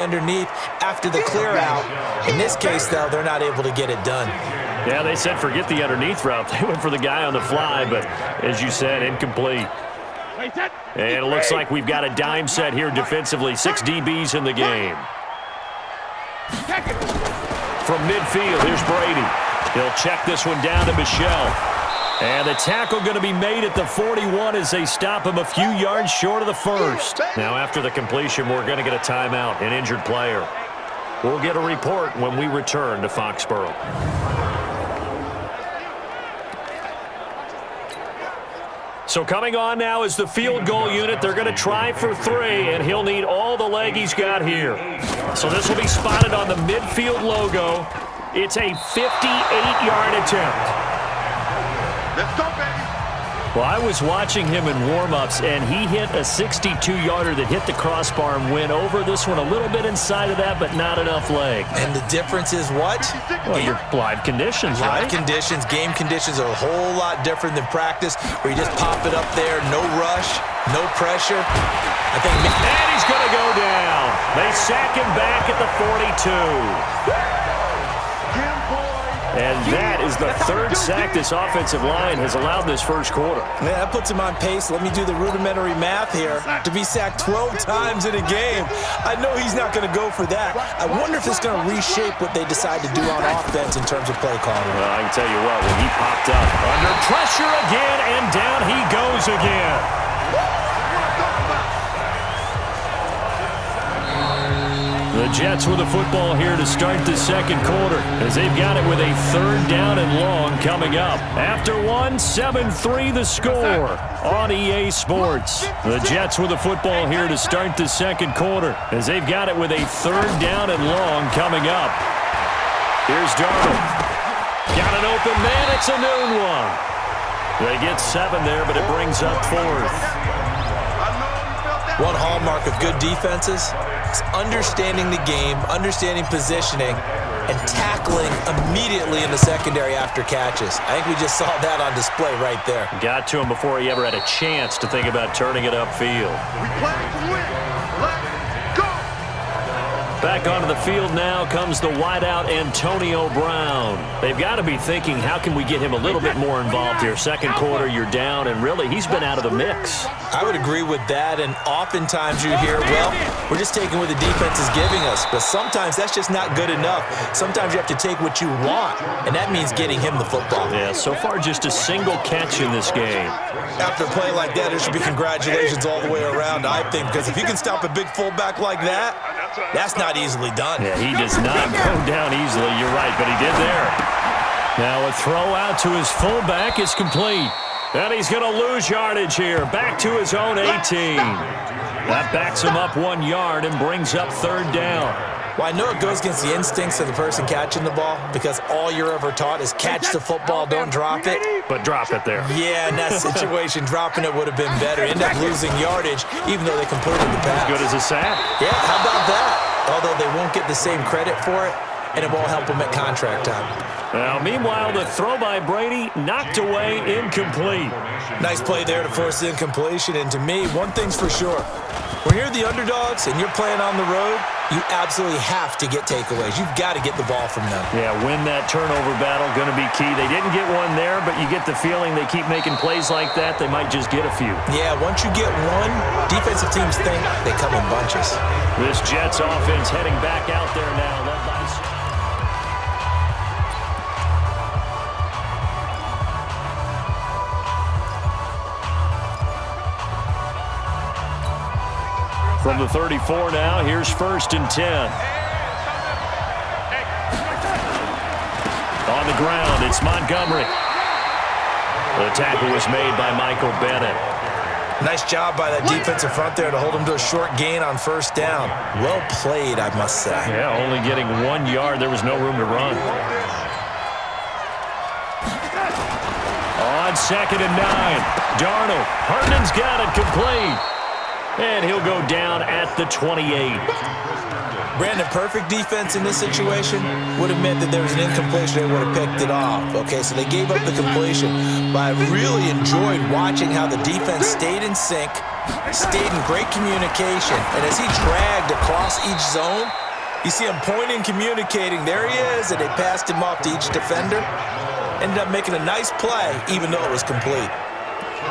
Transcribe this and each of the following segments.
underneath after the clear out. In this case, though, they're not able to get it done. Yeah, they said forget the underneath route. They went for the guy on the fly, but as you said, incomplete. And it looks like we've got a dime set here defensively. 6 DBs in the game. From midfield, here's Brady. He'll check this one down to Michelle. And the tackle going to be made at the 41 as they stop him a few yards short of the first. Now after the completion, we're going to get a timeout, an injured player. We'll get a report when we return to Foxborough. So coming on now is the field goal unit. They're going to try for 3, and he'll need all the leg he's got here. So this will be spotted on the midfield logo. It's a 58-yard attempt. Let's go, baby. Well, I was watching him in warm-ups, and he hit a 62-yarder that hit the crossbar and went over. This one a little bit inside of that, but not enough leg. And the difference is what? Well, your live conditions, right? Live conditions, game conditions are a whole lot different than practice, where you just pop it up there, no rush, no pressure. And he's going to go down. They sack him back at the 42. And that is the 3rd sack this offensive line has allowed this first quarter. Man, that puts him on pace. Let me do the rudimentary math here. To be sacked 12 times in a game, I know he's not going to go for that. I wonder if it's going to reshape what they decide to do on offense in terms of play calling. Well, I can tell you what, when he popped up, under pressure again, and down he goes again. The Jets with the football here to start the second quarter as they've got it with a 3rd down and long coming up. After 1, 7-3 the score on EA Sports. The Jets with the football here to start the second quarter as they've got it with a 3rd down and long coming up. Here's Darnold. Got an open man. It's a noon one. They get 7 there, but it brings up 4th. One hallmark of good defenses is understanding the game, understanding positioning, and tackling immediately in the secondary after catches. I think we just saw that on display right there. Got to him before he ever had a chance to think about turning it upfield. We play to win. Let's go. Back onto the field now comes the wideout Antonio Brown. They've got to be thinking, how can we get him a little bit more involved here? Second quarter, you're down, and really, he's been out of the mix. I would agree with that, and oftentimes you hear, well, we're just taking what the defense is giving us, but sometimes that's just not good enough. Sometimes you have to take what you want, and that means getting him the football. Yeah, so far just a single catch in this game. After a play like that, there should be congratulations all the way around, I think, because if you can stop a big fullback like that, that's not easily done. Yeah, he does not go down easily, you're right, but he did there. Now a throw out to his fullback is complete. And he's going to lose yardage here. Back to his own 18. That backs him up 1 yard and brings up 3rd down. Well, I know it goes against the instincts of the person catching the ball because all you're ever taught is catch the football, don't drop it. But drop it there. Yeah, in that situation, dropping it would have been better. End up losing yardage even though they completed the pass. As good as a sack. Yeah, how about that? Although they won't get the same credit for it, and it won't help them at contract time. Now, meanwhile, the throw by Brady knocked away, incomplete. Nice play there to force the incompletion, and to me, one thing's for sure. When you're the underdogs and you're playing on the road, you absolutely have to get takeaways. You've got to get the ball from them. Yeah, win that turnover battle, going to be key. They didn't get one there, but you get the feeling they keep making plays like that, they might just get a few. Yeah, once you get one, defensive teams think they come in bunches. This Jets offense heading back out there now, led by... From the 34 now, here's 1st and 10. On the ground, it's Montgomery. The tackle was made by Michael Bennett. Nice job by that defensive front there to hold him to a short gain on 1st down. Well played, I must say. Yeah, only getting 1 yard. There was no room to run. On 2nd and 9, Darnold. Herndon's got it complete. And he'll go down at the 28. Brandon, perfect defense in this situation would have meant that there was an incompletion. They would have picked it off. Okay, so they gave up the completion. But I really enjoyed watching how the defense stayed in sync, Stayed in great communication, and as he dragged across each zone, you see him pointing, communicating. There he is, and they passed him off to each defender. Ended up making a nice play, even though it was complete.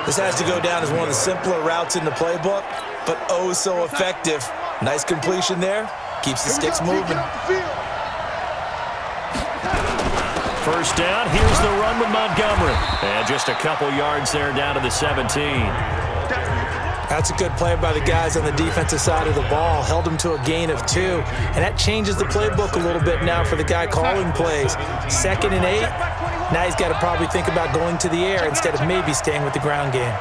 This has to go down as one of the simpler routes in the playbook, but oh so effective. Nice completion there. Keeps the sticks moving. First down, here's the run with Montgomery. And just a couple yards there down to the 17. That's a good play by the guys on the defensive side of the ball. Held them to a gain of 2. And that changes the playbook a little bit now for the guy calling plays. 2nd and 8. Now he's got to probably think about going to the air instead of maybe staying with the ground game.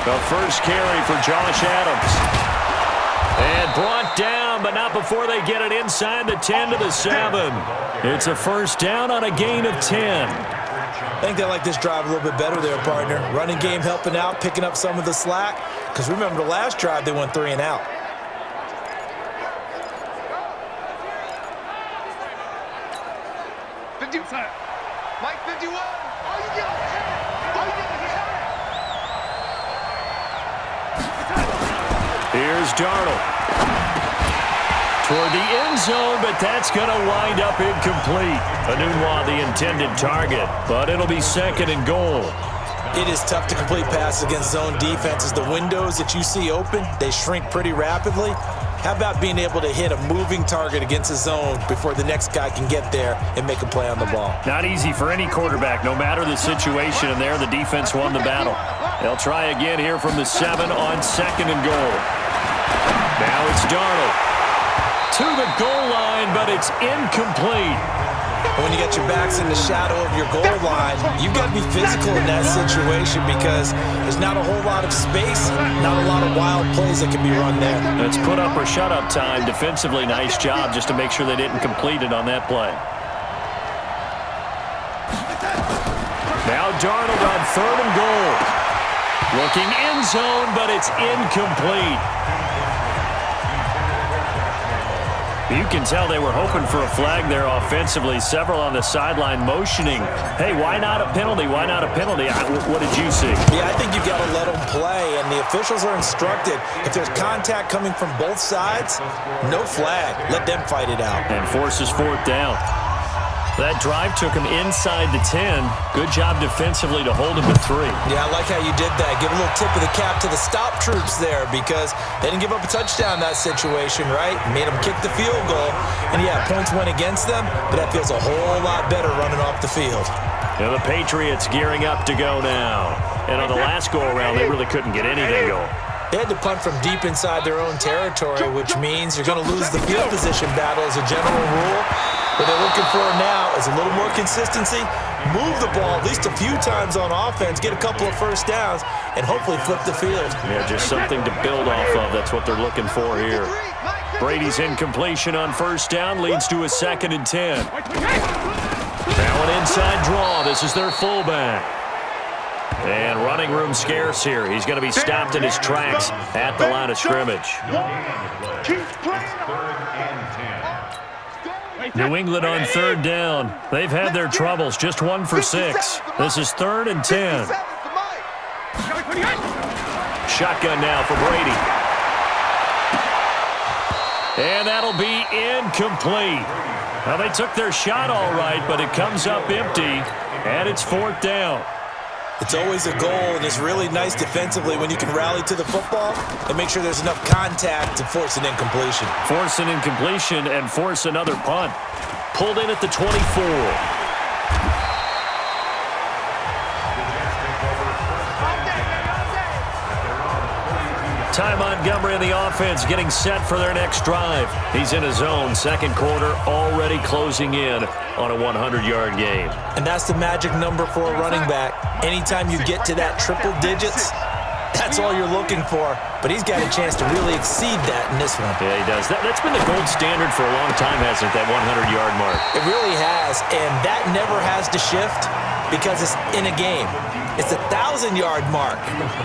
The first carry for Josh Adams. And brought down, but not before they get it inside the 10 to the 7. It's a first down on a gain of 10. I think they like this drive a little bit better there, partner. Running game helping out, picking up some of the slack. Because remember, the last drive, they went 3 and out. Mike 51. Are you getting Here's Darnold. Toward the end zone, but that's going to wind up incomplete. Enunwa, the intended target, but it'll be 2nd and goal. It is tough to complete passes against zone defenses. The windows that you see open, they shrink pretty rapidly. How about being able to hit a moving target against a zone before the next guy can get there and make a play on the ball? Not easy for any quarterback, no matter the situation, and there the defense won the battle. They'll try again here from the 7 on 2nd and goal. Now it's Darnold. To the goal line, but it's incomplete. When you get your backs in the shadow of your goal line, you've got to be physical in that situation because there's not a whole lot of space, not a lot of wild plays that can be run there. It's put up or shut up time. Defensively, nice job just to make sure they didn't complete it on that play. Now Darnold on 3rd and goal. Looking end zone, but it's incomplete. You can tell they were hoping for a flag there offensively. Several on the sideline motioning. Hey, why not a penalty? Why not a penalty? What did you see? Yeah, I think you've got to let them play, and the officials are instructed. If there's contact coming from both sides, no flag. Let them fight it out. And forces 4th down. That drive took him inside the 10. Good job defensively to hold him to 3. Yeah, I like how you did that. Give a little tip of the cap to the stop troops there because they didn't give up a touchdown in that situation, right? Made them kick the field goal. And, yeah, points went against them, but that feels a whole lot better running off the field. Now the Patriots gearing up to go now. And on the last go-around, they really couldn't get anything going. They had to punt from deep inside their own territory, which means you're going to lose the field position battle as a general rule. What they're looking for now is a little more consistency, move the ball at least a few times on offense, get a couple of first downs, and hopefully flip the field. Yeah, just something to build off of. That's what they're looking for here. Brady's incompletion on 1st down leads to a 2nd and 10. Now an inside draw. This is their fullback. And running room scarce here. He's going to be stopped in his tracks at the line of scrimmage. New England on 3rd down. They've had their troubles. Just 1 for 6. This is 3rd and 10. Shotgun now for Brady. And that'll be incomplete. Well, they took their shot all right, but it comes up empty, and it's 4th down. It's always a goal, and it's really nice defensively when you can rally to the football and make sure there's enough contact to force an incompletion. Force an incompletion and force another punt. Pulled in at the 24. Ty Montgomery in the offense getting set for their next drive. He's in his zone. 2nd quarter already closing in on a 100-yard game. And that's the magic number for a running back. Anytime you get to that triple digits, that's all you're looking for. But he's got a chance to really exceed that in this one. Yeah, he does. That's been the gold standard for a long time, hasn't it, that 100-yard mark? It really has, and that never has to shift because it's in a game. It's a 1,000-yard mark.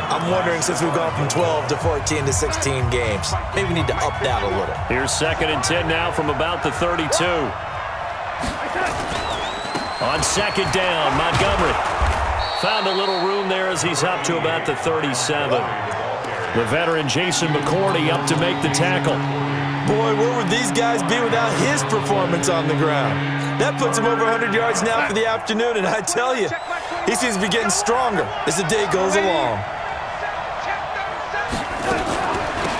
I'm wondering, since we've gone from 12 to 14 to 16 games, maybe we need to up that a little. Here's 2nd and 10 now from about the 32. On second down, Montgomery found a little room there as he's up to about the 37. The veteran Jason McCourty up to make the tackle. Boy, where would these guys be without his performance on the ground? That puts him over 100 yards now for the afternoon, and I tell you, he seems to be getting stronger as the day goes along.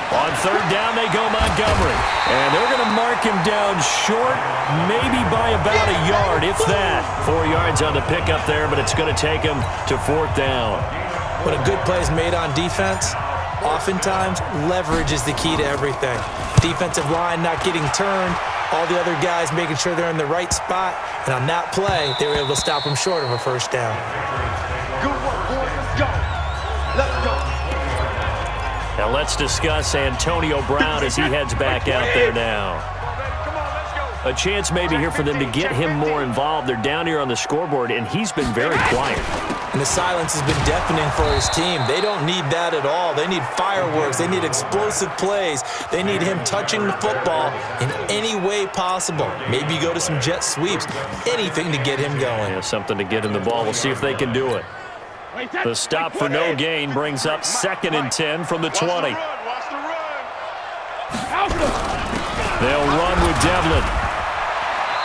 On third down, they go Montgomery. And they're going to mark him down short, maybe by about a yard, if that. 4 yards on the pickup there, but it's going to take him to fourth down. When a good play is made on defense, oftentimes leverage is the key to everything. Defensive line not getting turned, all the other guys making sure they're in the right spot, and on that play, they were able to stop him short of a first down. Good work, boys. Let's go. Let's go. Now let's discuss Antonio Brown as he heads back out there now. A chance maybe here for them to get him more involved. They're down here on the scoreboard, and he's been very quiet. And the silence has been deafening for his team. They don't need that at all. They need fireworks. They need explosive plays. They need him touching the football in any way possible. Maybe go to some jet sweeps. Anything to get him going. Yeah, something to get him the ball. We'll see if they can do it. The stop for no gain brings up 2nd and 10 from the 20. They'll run with Devlin.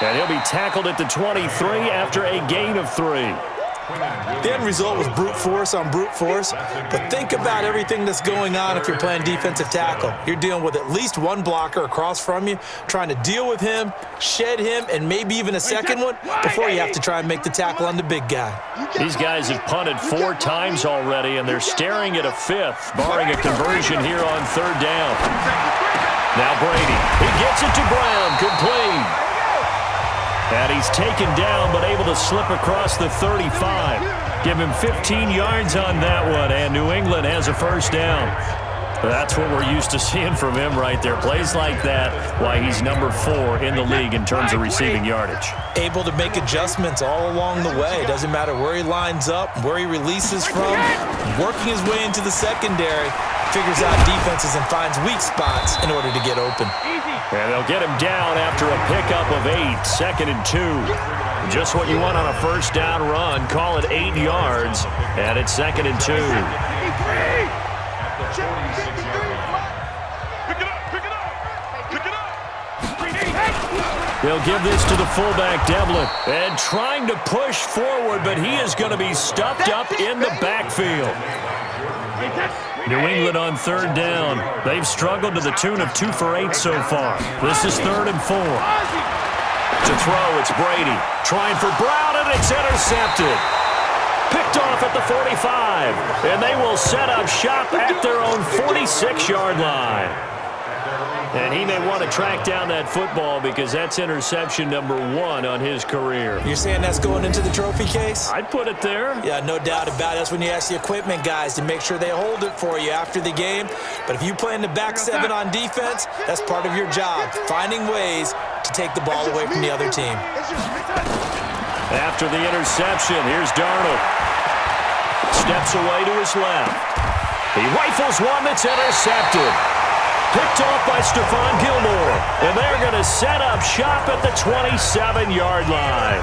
And he'll be tackled at the 23 after a gain of 3. The end result was brute force on brute force, but think about everything that's going on if you're playing defensive tackle. You're dealing with at least one blocker across from you, trying to deal with him, shed him, and maybe even a second one before you have to try and make the tackle on the big guy. These guys have punted 4 times already, and they're staring at a 5th, barring a conversion here on third down. Now Brady, he gets it to Brown, complete. And he's taken down, but able to slip across the 35. Give him 15 yards on that one, and New England has a first down. That's what we're used to seeing from him right there. Plays like that, why he's number 4 in the league in terms of receiving yardage. Able to make adjustments all along the way. Doesn't matter where he lines up, where he releases from. Working his way into the secondary, figures out defenses and finds weak spots in order to get open. And they'll get him down after a pickup of 8, 2nd and 2. Just what you want on a first down run. Call it 8 yards, and it's 2nd and 2. They'll give this to the fullback, Devlin. And trying to push forward, but he is going to be stuffed up in the backfield. New England on third down. They've struggled to the tune of 2 for 8 so far. This is 3rd and 4. To throw, it's Brady. Trying for Brown, and it's intercepted. Picked off at the 45. And they will set up shop at their own 46-yard line. And he may want to track down that football because that's interception number 1 on his career. You're saying that's going into the trophy case? I'd put it there. Yeah, no doubt about it. That's when you ask the equipment guys to make sure they hold it for you after the game. But if you play in the back 7 on defense, that's part of your job, finding ways to take the ball away from the other team. After the interception, here's Darnold. Steps away to his left. He rifles one that's intercepted. Picked off by Stephon Gilmore. And they're going to set up shop at the 27-yard line.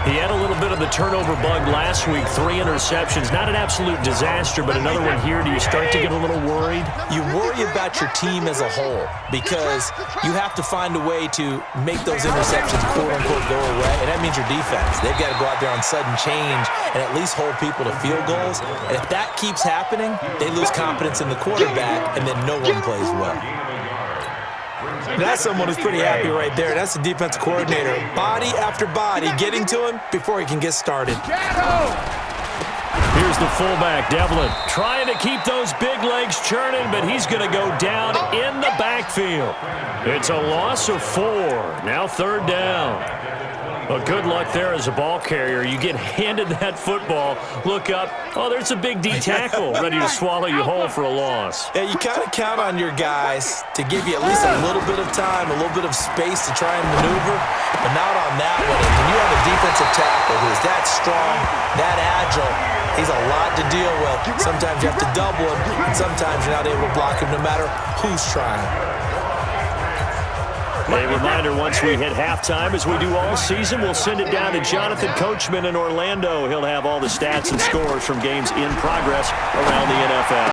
He had a little bit of the turnover bug last week. 3 interceptions. Not an absolute disaster, but another one here. Do you start to get a little worried? You worry about your team as a whole because you have to find a way to make those interceptions, quote-unquote, go away. And that means your defense. They've got to go out there on sudden change and at least hold people to field goals. And if that keeps happening, they lose confidence in the quarterback, and then no one plays well. That's someone who's pretty happy right there. That's the defensive coordinator. Body after body getting to him before he can get started. Here's the fullback, Devlin, trying to keep those big legs churning, but he's going to go down in the backfield. It's a loss of 4. Now 3rd down. Well, good luck there as a ball carrier. You get handed that football, look up, oh, there's a big D tackle ready to swallow you whole for a loss. Yeah, you kind of count on your guys to give you at least a little bit of time, a little bit of space to try and maneuver, but not on that one. And when you have a defensive tackle who is that strong, that agile, he's a lot to deal with. Sometimes you have to double him, and sometimes you're not able to block him no matter who's trying. A reminder, once we hit halftime, as we do all season, we'll send it down to Jonathan Coachman in Orlando. He'll have all the stats and scores from games in progress around the NFL.